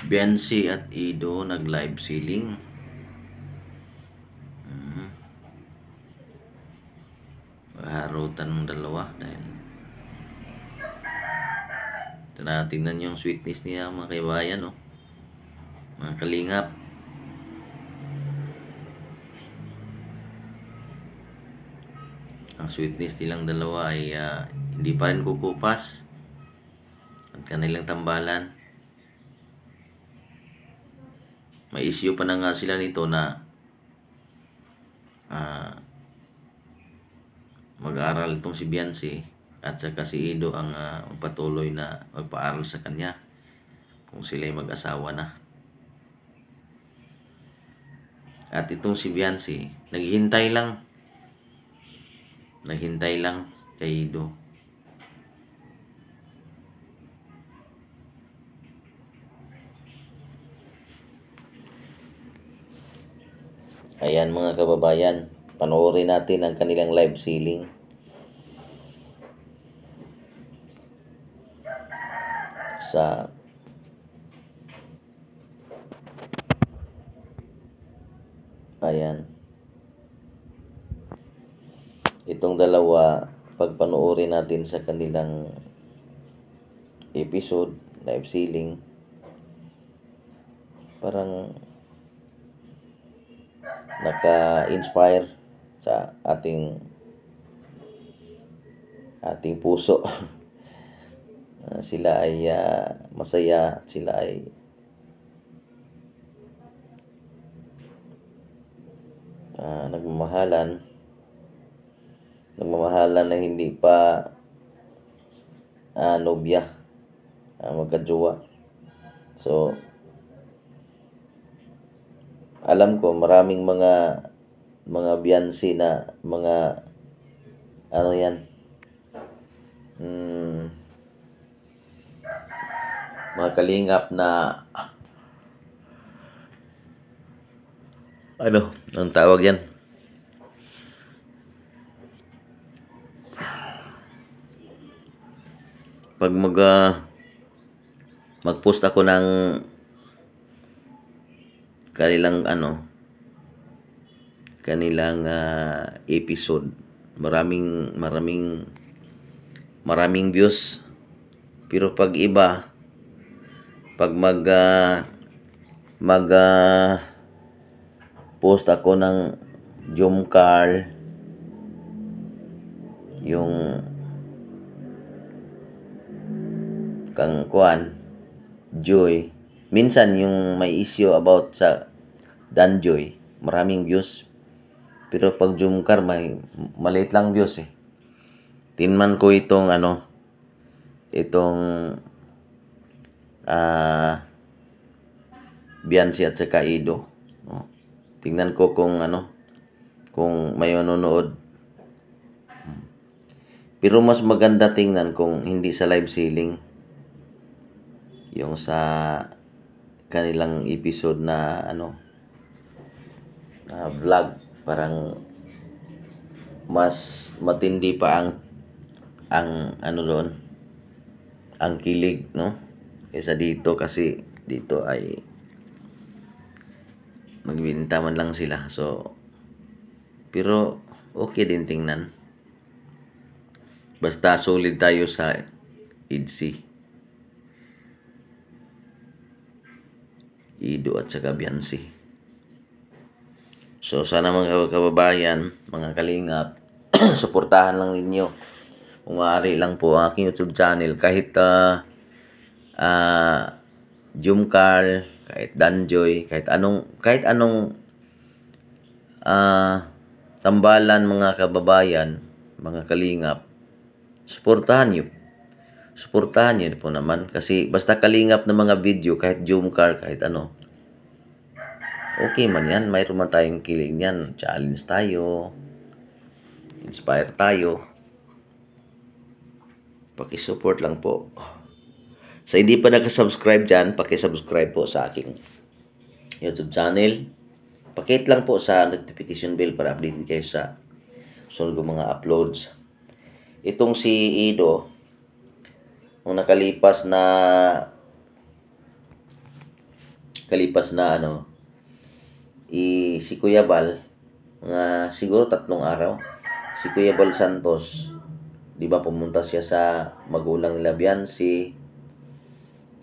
Biancy at Ido nag-live selling. Harutan ng dalawa dahil tingnan yung sweetness niya mga kaibayan, no? Mga kalingap. Ang sweetness nilang dalawa ay hindi pa rin kukupas at kanilang tambalan. May issue pa na nga sila nito na mag-aaral itong si Biancy at saka si Ido ang patuloy na magpaaral sa kanya kung sila'y mag-asawa na. At itong si Biancy naghihintay lang kay Ido. Ayan mga kababayan, panoorin natin ang kanilang live selling. Ayan. Itong dalawa, pagpanoorin natin sa kanilang episode, live selling, parang naka-inspire sa ating puso. Sila ay masaya, sila ay nagmamahalan na hindi pa nobya, magkajowa. So alam ko maraming mga Biancy na mga mga kalingap na ang tawag yan, pag mag-post ako ng kanilang episode, maraming views. Pero pag iba, pag post ako ng Jumcar, yung Joy, minsan yung may issue about sa Danjoy, maraming views. Pero pag Jumcar, maliit lang views eh. Tinman ko itong Biancy at saka Ido. Tingnan ko kung may manonood. Pero mas maganda tingnan kung hindi sa live selling, yung sa kanilang episode na vlog, parang mas matindi pa ang doon, ang kilig, no? Kaysa dito, kasi dito ay magbinta man lang sila. So pero okay din tingnan, basta solid tayo sa EDC, Ido at saka Biancy. So sana mga kababayan, mga kalingap, suportahan lang ninyo kung maaari lang po ang aking YouTube channel. Kahit Jumcar, kahit Danjoy, kahit anong tambalan mga kababayan, mga kalingap, suportahan nyo po naman. Kasi basta kalingap na mga video, kahit Jumcar, kahit okay man yan. Mayroon man tayong kilig yan, challenge tayo, inspire tayo. Pakisupport lang po. Sa hindi pa nakasubscribe dyan, pakisubscribe po sa aking YouTube channel. Pakihit lang po sa notification bell para update kayo sa sunod kong mga uploads. Itong si Ido, nung nakalipas na kalipas na si Kuya Bal, nga siguro 3 araw, si Kuya Bal Santos, di ba pumunta siya sa magulang nila Biancy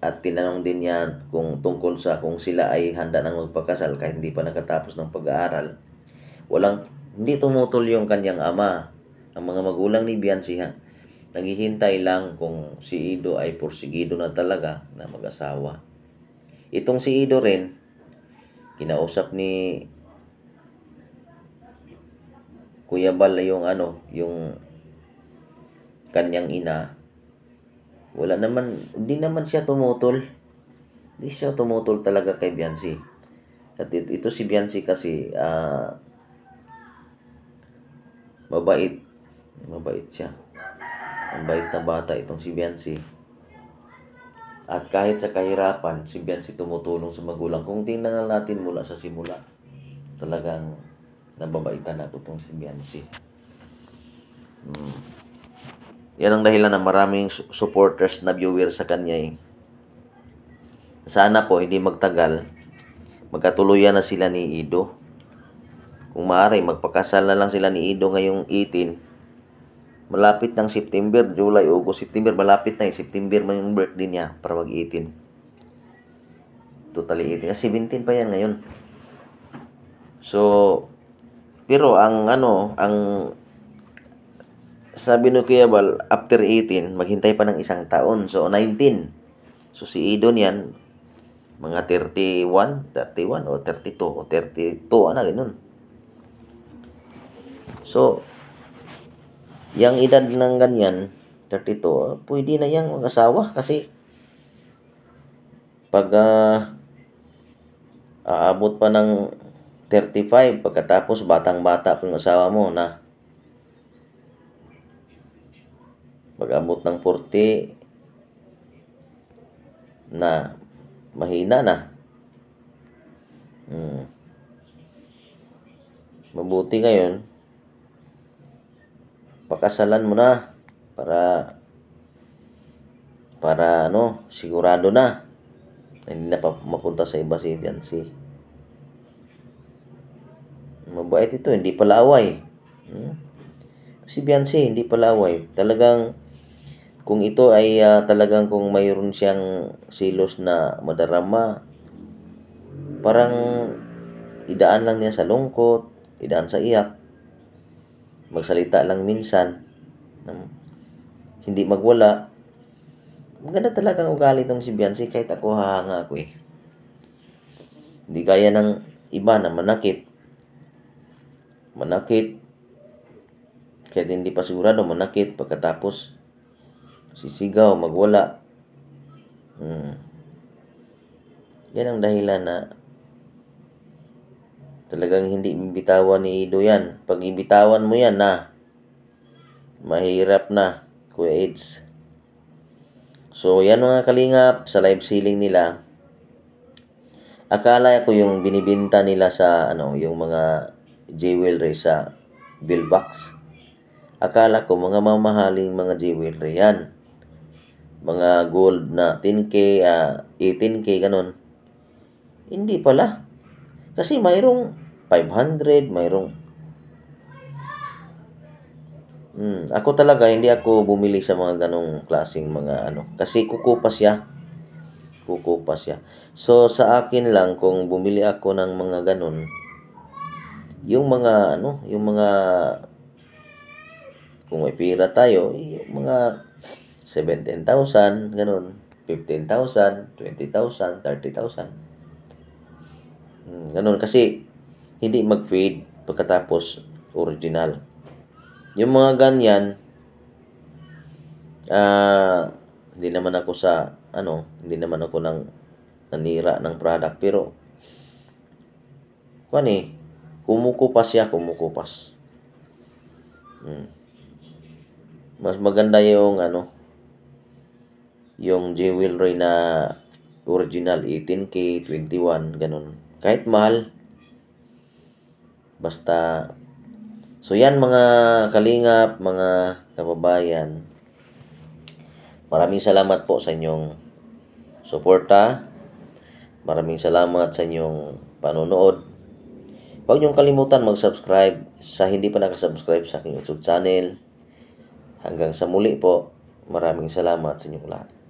at tinanong din niya tungkol sa kung sila ay handa nang magpakasal kahit hindi pa nakatapos ng pag-aaral. Hindi tumutol yung kanyang ama. Ang mga magulang ni Biancy naghihintay lang kung si Ido ay porsigido na talaga na mag-asawa. Itong si Ido rin, kinausap ni Kuya Bal yung kanyang ina. Hindi naman siya tumutol. Hindi siya tumutol talaga kay Biancy. At ito si Biancy kasi mabait siya. Ang bait na bata itong si Biancy. At kahit sa kahirapan, si Biancy tumutulong sa magulang. Kung tingnan natin mula sa simula, talagang nababaitan ako itong si Biancy. Yan ang dahilan ng maraming supporters na viewers sa kanya eh. Sana po hindi magtagal, magkatuluyan na sila ni Ido. Kung maaari, magpakasal na lang sila ni Ido ngayong 18. Malapit ng September, July, August, September. Malapit na September man yung birthday niya para mag-18. Totally 18. 17 pa yan ngayon. So, pero ang sabi ni Kuya Bal, after 18, maghintay pa ng 1 taon. So, 19. So, si Ido niyan, mga 31 o 32 o 32, ganun. So, yung edad ng ganyan, 32, pwede na yang mag-asawa kasi pag aabot pa ng 35, pagkatapos batang-bata pa yung asawa mo na pag-abot ng 40 na mahina na. Mabuti ngayon pakasalan mo na para sigurado na hindi na pa mapunta sa iba si Biancy. Mabait ito, hindi pala away. Si Biancy hindi pala away. Talagang kung ito ay talagang kung mayroon siyang silos na madarama, parang idaan lang niya sa lungkot, idaan sa iyak, magsalita lang minsan, hindi magwala. Maganda talagang ugali itong si Biancy, kahit ako hahanga ako eh. Hindi kaya ng iba na manakit, kahit hindi pa sigurado, manakit, pagkatapos sisigaw, magwala. Yan ang dahilan na talagang hindi bibitawan ni Ido yan. Pag ibitawan mo yan mahirap na, Kuya Eds. So, yan mga kalingap, sa live selling nila. Akala ko yung binibinta nila sa yung mga jewelry sa bill box. Akala ko mga mamahaling mga jewelry yan. Mga gold na 10K, 18K, ganun. Hindi pala. Kasi mayroong 500, mayroong ako talaga hindi ako bumili sa mga ganong klaseng mga kasi kukupas siya. So sa akin lang kung bumili ako ng mga ganon, yung mga kung may pira tayo, yung mga 17,000 ganon, 15,000, 20,000, 30,000. Ganon kasi hindi mag-fade pagkatapos original. Yung mga ganyan, hindi naman ako nang nanira ng product, pero kumukupas. Mas maganda yung yung jewelry na original 18K, 21, ganun. Kahit mahal, basta. So yan mga kalingap, mga kababayan, maraming salamat po sa inyong suporta. Maraming salamat sa inyong panonood. Huwag niyong kalimutan mag-subscribe sa hindi pa nakasubscribe sa aking YouTube channel. Hanggang sa muli po, maraming salamat sa inyong lahat.